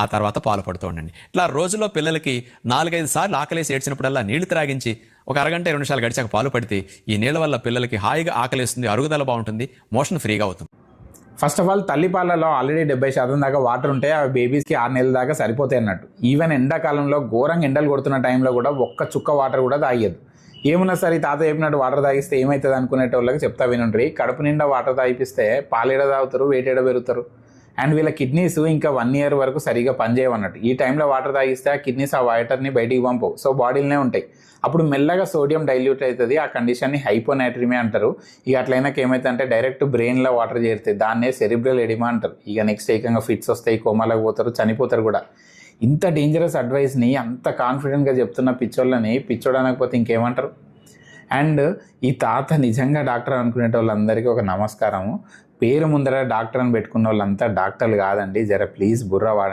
ఆ తర్వాత పాలు పడుతూ ఉండండి. ఇట్లా రోజులో పిల్లలకి 4-5 సార్లు ఆకలేసి ఏడ్చినప్పుడల్లా నీళ్లు త్రాగించి ఒక అరగంట 20 నిమిషాలు గడిచాక పాలు పడితే ఈ నీళ్ళ వల్ల పిల్లలకి హాయిగా ఆకలేస్తుంది, అరుగుదల బాగుంటుంది, మోషన్ ఫ్రీగా అవుతుంది. ఫస్ట్ ఆఫ్ ఆల్ తల్లిపాలలో ఆల్రెడీ 70% దాకా వాటర్ ఉంటాయి. అవి బేబీస్కి 6 నెలల దాకా సరిపోతాయి అన్నట్టు. ఈవెన్ ఎండాకాలంలో ఘోరంగా ఎండలు కొడుతున్న టైంలో కూడా ఒక్క చుక్క వాటర్ కూడా తాగేది. ఏమున్నా సరే తాత చెప్పినట్టు వాటర్ తాగిస్తే ఏమవుతుంది అనుకునేటోళ్ళకి చెప్తా వినుండ్రి. కడుపు నిండా వాటర్ తాగిపిస్తే పాలేడ తాగుతారు, వేటేడ పెరుగుతారు. అండ్ వీళ్ళ కిడ్నీస్ ఇంకా 1 year వరకు సరిగా పనిచేయవన్నట్టు. ఈ టైంలో వాటర్ తాగిస్తే ఆ కిడ్నీస్ ఆ వాటర్ని బయటికి పంపవు, సో బాడీలోనే ఉంటాయి. అప్పుడు మెల్లగా సోడియం డైల్యూట్ అవుతుంది. ఆ కండిషన్ని హైపోనాట్రిమియా అంటారు. ఇక అట్లయినాక ఏమవుతుందంటే డైరెక్ట్ బ్రెయిన్లో వాటర్ చేరుతాయి. దాన్నే సెరిబ్రల్ ఎడిమా అంటారు. ఇక నెక్స్ట్ ఏకంగా ఫిట్స్ వస్తాయి, కోమాలకు పోతారు, చనిపోతారు కూడా. ఇంత డేంజరస్ అడ్వైస్ని అంత కాన్ఫిడెంట్గా చెప్తున్న పిచ్చోళ్ళని పిచ్చోడు అనకపోతే ఇంకేమంటారు? అండ్ ఈ తాత నిజంగా డాక్టర్ అనుకునే వాళ్ళందరికీ ఒక నమస్కారము. పేరు ముందర డాక్టర్ అని పెట్టుకున్న వాళ్ళంతా డాక్టర్లు కాదండి. జర ప్లీజ్ బుర్ర వాడండి.